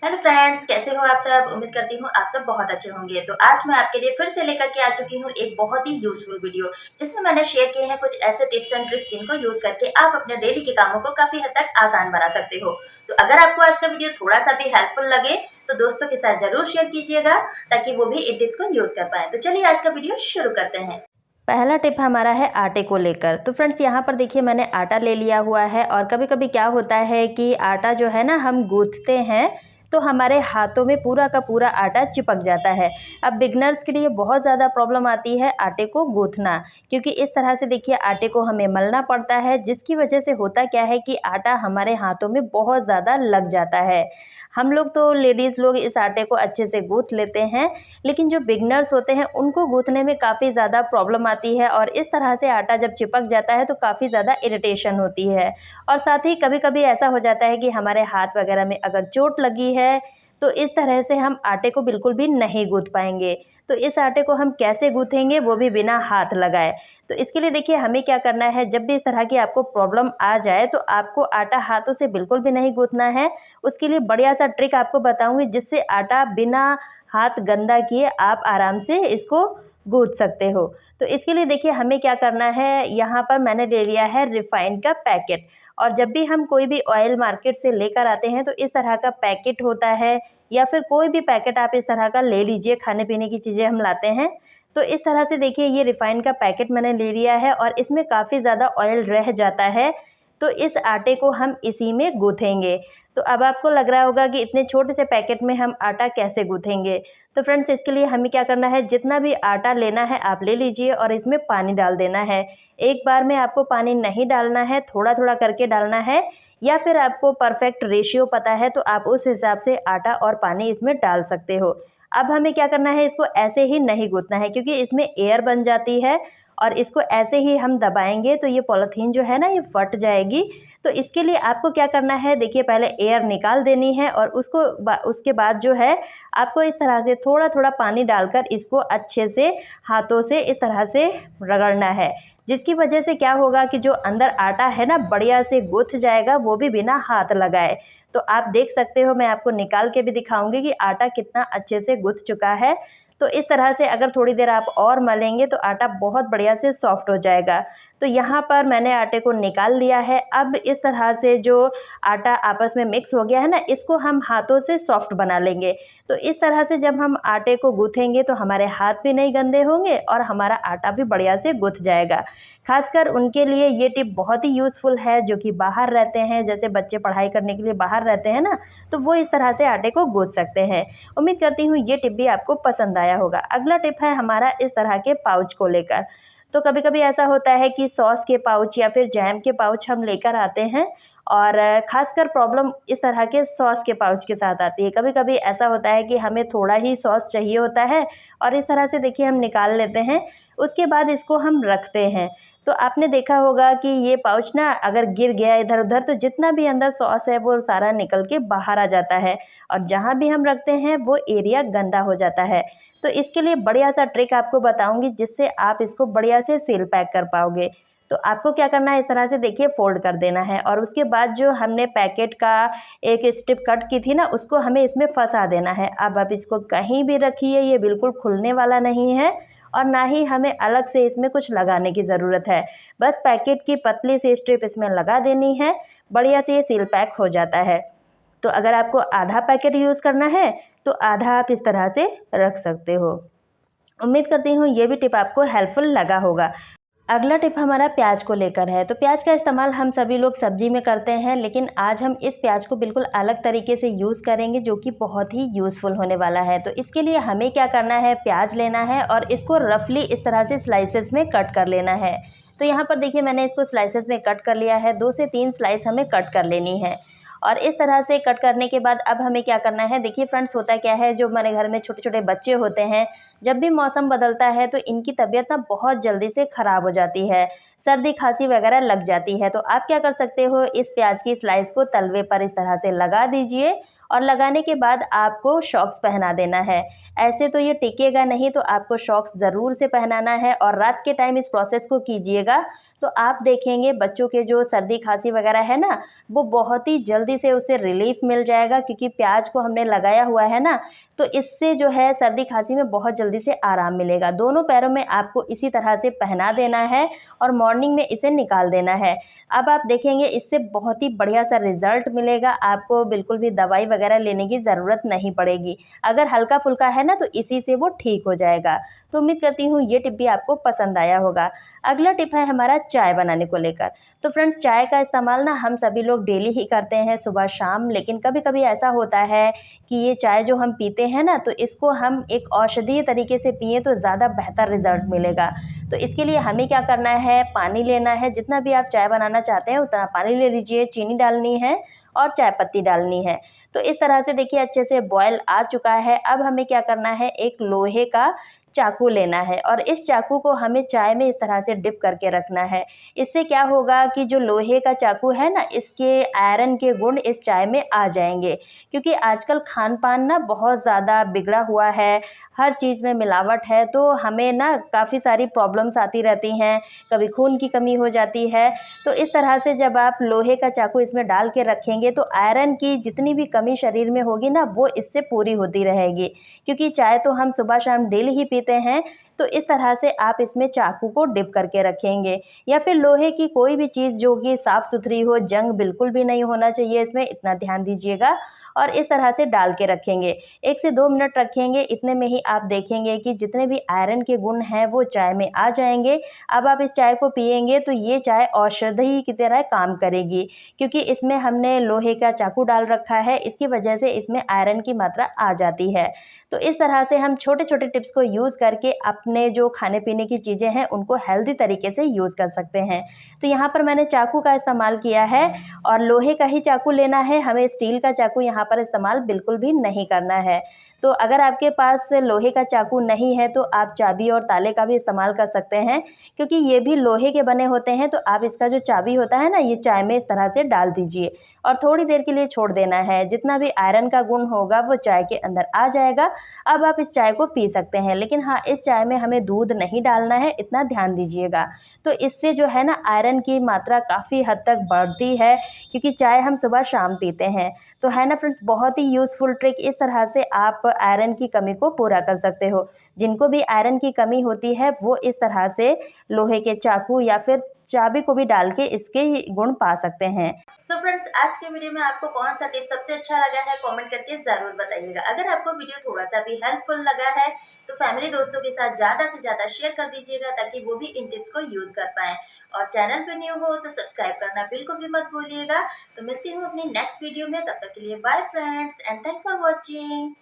Hello friends, कैसे हो आप सब। उम्मीद करती हूँ आप सब बहुत अच्छे होंगे। तो आज मैं आपके लिए फिर से लेकर के आ चुकी हूँ एक बहुत ही यूजफुल वीडियो, जिसमें मैंने शेयर किए हैं कुछ ऐसे टिप्स एंड ट्रिक्स जिनको यूज करके आप अपने डेली के कामों को काफी हद तक आसान बना सकते हो। तो अगर आपको आज का वीडियो थोड़ा सा भी हेल्पफुल लगे तो दोस्तों के साथ जरूर शेयर कीजिएगा, ताकि वो भी इन टिप्स को यूज कर पाए। तो चलिए आज का वीडियो शुरू करते हैं। पहला टिप हमारा है आटे को लेकर। तो फ्रेंड्स यहाँ पर देखिए मैंने आटा ले लिया हुआ है, और कभी कभी क्या होता है कि आटा जो है ना हम गूंथते हैं तो हमारे हाथों में पूरा का पूरा आटा चिपक जाता है। अब बिगनर्स के लिए बहुत ज़्यादा प्रॉब्लम आती है आटे को गूंथना, क्योंकि इस तरह से देखिए आटे को हमें मलना पड़ता है, जिसकी वजह से होता क्या है कि आटा हमारे हाथों में बहुत ज़्यादा लग जाता है। हम लोग तो लेडीज़ लोग इस आटे को अच्छे से गूंथ लेते हैं, लेकिन जो बिगनर्स होते हैं उनको गूंथने में काफ़ी ज़्यादा प्रॉब्लम आती है, और इस तरह से आटा जब चिपक जाता है तो काफ़ी ज़्यादा इरिटेशन होती है। और साथ ही कभी कभी ऐसा हो जाता है कि हमारे हाथ वगैरह में अगर चोट लगी है तो इस तरह से हम आटे को बिल्कुल भी नहीं गूंथ पाएंगे। तो इस आटे को हम कैसे गूंथेंगे, वो भी बिना हाथ लगाए। तो इसके लिए देखिए हमें क्या करना है, जब भी इस तरह की आपको प्रॉब्लम आ जाए तो आपको आटा हाथों से बिल्कुल भी नहीं गूंथना है। उसके लिए बढ़िया सा ट्रिक आपको बताऊंगी, जिससे आटा बिना हाथ गंदा किए आप आराम से इसको गूंथ सकते हो। तो इसके लिए देखिए हमें क्या करना है, यहाँ पर मैंने ले लिया है रिफाइंड का पैकेट। और जब भी हम कोई भी ऑयल मार्केट से लेकर आते हैं तो इस तरह का पैकेट होता है, या फिर कोई भी पैकेट आप इस तरह का ले लीजिए, खाने पीने की चीज़ें हम लाते हैं तो इस तरह से देखिए ये रिफाइंड का पैकेट मैंने ले लिया है, और इसमें काफ़ी ज़्यादा ऑयल रह जाता है। तो इस आटे को हम इसी में गूँथेंगे। तो अब आपको लग रहा होगा कि इतने छोटे से पैकेट में हम आटा कैसे गूँथेंगे। तो फ्रेंड्स इसके लिए हमें क्या करना है, जितना भी आटा लेना है आप ले लीजिए और इसमें पानी डाल देना है। एक बार में आपको पानी नहीं डालना है, थोड़ा थोड़ा करके डालना है, या फिर आपको परफेक्ट रेशियो पता है तो आप उस हिसाब से आटा और पानी इसमें डाल सकते हो। अब हमें क्या करना है, इसको ऐसे ही नहीं गूँथना है, क्योंकि इसमें एयर बन जाती है, और इसको ऐसे ही हम दबाएंगे तो ये पॉलीथीन जो है ना ये फट जाएगी। तो इसके लिए आपको क्या करना है, देखिए पहले एयर निकाल देनी है, और उसके बाद जो है आपको इस तरह से थोड़ा थोड़ा पानी डालकर इसको अच्छे से हाथों से इस तरह से रगड़ना है, जिसकी वजह से क्या होगा कि जो अंदर आटा है ना बढ़िया से गूँथ जाएगा, वो भी बिना हाथ लगाए। तो आप देख सकते हो, मैं आपको निकाल के भी दिखाऊंगी कि आटा कितना अच्छे से गूँथ चुका है। तो इस तरह से अगर थोड़ी देर आप और मलेंगे तो आटा बहुत बढ़िया से सॉफ्ट हो जाएगा। तो यहाँ पर मैंने आटे को निकाल लिया है। अब इस तरह से जो आटा आपस में मिक्स हो गया है ना, इसको हम हाथों से सॉफ्ट बना लेंगे। तो इस तरह से जब हम आटे को गूँथेंगे तो हमारे हाथ भी नहीं गंदे होंगे और हमारा आटा भी बढ़िया से गूँथ जाएगा। खासकर उनके लिए ये टिप बहुत ही यूज़फुल है जो कि बाहर रहते हैं, जैसे बच्चे पढ़ाई करने के लिए बाहर रहते हैं ना, तो वो इस तरह से आटे को गूँथ सकते हैं। उम्मीद करती हूँ ये टिप भी आपको पसंद आया होगा। अगला टिप है हमारा इस तरह के पाउच को लेकर। तो कभी कभी ऐसा होता है कि सॉस के पाउच या फिर जैम के पाउच हम लेकर आते हैं, और ख़ासकर प्रॉब्लम इस तरह के सॉस के पाउच के साथ आती है। कभी कभी ऐसा होता है कि हमें थोड़ा ही सॉस चाहिए होता है, और इस तरह से देखिए हम निकाल लेते हैं, उसके बाद इसको हम रखते हैं। तो आपने देखा होगा कि ये पाउच ना अगर गिर गया इधर उधर तो जितना भी अंदर सॉस है वो सारा निकल के बाहर आ जाता है, और जहाँ भी हम रखते हैं वो एरिया गंदा हो जाता है। तो इसके लिए बढ़िया सा ट्रिक आपको बताऊंगी, जिससे आप इसको बढ़िया से सील पैक कर पाओगे। तो आपको क्या करना है, इस तरह से देखिए फोल्ड कर देना है, और उसके बाद जो हमने पैकेट का एक स्ट्रिप कट की थी ना, उसको हमें इसमें फंसा देना है। अब आप इसको कहीं भी रखिए, ये बिल्कुल खुलने वाला नहीं है, और ना ही हमें अलग से इसमें कुछ लगाने की ज़रूरत है। बस पैकेट की पतली सी स्ट्रिप इसमें लगा देनी है, बढ़िया से ये सील पैक हो जाता है। तो अगर आपको आधा पैकेट यूज़ करना है तो आधा आप इस तरह से रख सकते हो। उम्मीद करती हूँ ये भी टिप आपको हेल्पफुल लगा होगा। अगला टिप हमारा प्याज को लेकर है। तो प्याज का इस्तेमाल हम सभी लोग सब्जी में करते हैं, लेकिन आज हम इस प्याज को बिल्कुल अलग तरीके से यूज़ करेंगे, जो कि बहुत ही यूज़फुल होने वाला है। तो इसके लिए हमें क्या करना है, प्याज लेना है और इसको रफली इस तरह से स्लाइसेस में कट कर लेना है। तो यहाँ पर देखिए मैंने इसको स्लाइसेस में कट कर लिया है, 2 से 3 स्लाइस हमें कट कर लेनी है। और इस तरह से कट करने के बाद अब हमें क्या करना है, देखिए फ्रेंड्स होता क्या है, जो हमारे घर में छोटे छोटे बच्चे होते हैं, जब भी मौसम बदलता है तो इनकी तबीयत ना बहुत जल्दी से ख़राब हो जाती है, सर्दी खांसी वगैरह लग जाती है। तो आप क्या कर सकते हो, इस प्याज की स्लाइस को तलवे पर इस तरह से लगा दीजिए, और लगाने के बाद आपको शॉक्स पहना देना है। ऐसे तो ये टिकेगा नहीं, तो आपको शॉक्स ज़रूर से पहनाना है, और रात के टाइम इस प्रोसेस को कीजिएगा तो आप देखेंगे बच्चों के जो सर्दी खांसी वगैरह है ना, वो बहुत ही जल्दी से उसे रिलीफ मिल जाएगा, क्योंकि प्याज को हमने लगाया हुआ है ना, तो इससे जो है सर्दी खांसी में बहुत जल्दी से आराम मिलेगा। दोनों पैरों में आपको इसी तरह से पहना देना है और मॉर्निंग में इसे निकाल देना है। अब आप देखेंगे इससे बहुत ही बढ़िया सा रिजल्ट मिलेगा, आपको बिल्कुल भी दवाई वगैरह लेने की ज़रूरत नहीं पड़ेगी। अगर हल्का फुल्का है ना, तो इसी से वो ठीक हो जाएगा। तो उम्मीद करती हूँ ये टिप भी आपको पसंद आया होगा। अगला टिप है हमारा चाय बनाने को लेकर। तो फ्रेंड्स, चाय का इस्तेमाल ना हम सभी लोग डेली ही करते हैं, सुबह शाम, लेकिन कभी कभी ऐसा होता है कि ये चाय जो हम पीते हैं ना, तो इसको हम एक औषधीय तरीके से पिए तो ज़्यादा बेहतर रिजल्ट मिलेगा। तो इसके लिए हमें क्या करना है, पानी लेना है, जितना भी आप चाय बनाना चाहते हैं उतना पानी ले लीजिए, चीनी डालनी है और चाय पत्ती डालनी है। तो इस तरह से देखिए अच्छे से बॉयल आ चुका है। अब हमें क्या करना है, एक लोहे का चाकू लेना है और इस चाकू को हमें चाय में इस तरह से डिप करके रखना है। इससे क्या होगा कि जो लोहे का चाकू है ना, इसके आयरन के गुण इस चाय में आ जाएंगे, क्योंकि आजकल खान पान ना बहुत ज़्यादा बिगड़ा हुआ है, हर चीज़ में मिलावट है, तो हमें ना काफ़ी सारी प्रॉब्लम्स आती रहती हैं, कभी खून की कमी हो जाती है। तो इस तरह से जब आप लोहे का चाकू इसमें डाल के रखेंगे तो आयरन की जितनी भी कमी शरीर में होगी ना, वो इससे पूरी होती रहेगी, क्योंकि चाय तो हम सुबह शाम डेली ही पीते हैं। तो इस तरह से आप इसमें चाकू को डिप करके रखेंगे, या फिर लोहे की कोई भी चीज़ जो कि साफ़ सुथरी हो, जंग बिल्कुल भी नहीं होना चाहिए इसमें, इतना ध्यान दीजिएगा। और इस तरह से डाल के रखेंगे, 1 से 2 मिनट रखेंगे। इतने में ही आप देखेंगे कि जितने भी आयरन के गुण हैं वो चाय में आ जाएंगे। अब आप इस चाय को पिएंगे तो ये चाय औषधि की तरह काम करेगी, क्योंकि इसमें हमने लोहे का चाकू डाल रखा है, इसकी वजह से इसमें आयरन की मात्रा आ जाती है। तो इस तरह से हम छोटे छोटे टिप्स को यूज़ करके अपने जो खाने पीने की चीज़ें हैं उनको हेल्दी तरीके से यूज़ कर सकते हैं। तो यहाँ पर मैंने चाकू का इस्तेमाल किया है और लोहे का ही चाकू लेना है, हमें स्टील का चाकू यहाँ पर इस्तेमाल बिल्कुल भी नहीं करना है। तो अगर आपके पास लोहे का चाकू नहीं है तो आप चाबी और ताले का भी इस्तेमाल कर सकते हैं, क्योंकि ये भी लोहे के बने होते हैं। तो आप इसका जो चाबी होता है ना, ये चाय में इस तरह से डाल दीजिए और थोड़ी देर के लिए छोड़ देना है। जितना भी आयरन का गुण होगा वो चाय के अंदर आ जाएगा। अब आप इस चाय को पी सकते हैं, लेकिन हाँ, इस चाय में हमें दूध नहीं डालना है, इतना ध्यान दीजिएगा। तो इससे जो है ना, आयरन की मात्रा काफ़ी हद तक बढ़ती है, क्योंकि चाय हम सुबह शाम पीते हैं। तो है ना फ्रेंड्स, बहुत ही यूज़फुल ट्रिक, इस तरह से आप आयरन की कमी को पूरा कर सकते हो। जिनको भी आयरन की कमी होती है वो इस तरह से लोहे के चाकू या फिर चाबी को भी डाल के इसके गुण पा सकते हैं। सो फ्रेंड्स, आज के वीडियो में आपको कौन सा टिप सबसे अच्छा लगा है, कमेंट करके ज़रूर बताइएगा। अगर आपको वीडियो थोड़ा सा भी हेल्पफुल लगा है तो फैमिली दोस्तों के साथ ज़्यादा से ज़्यादा शेयर कर दीजिएगा, ताकि वो भी इन टिप्स को यूज़ कर पाएँ। और चैनल पे न्यू हो तो सब्सक्राइब करना बिल्कुल भी मत भूलिएगा। तो मिलती हूँ अपनी नेक्स्ट वीडियो में, तब तक के लिए bye friends and thanks for watching.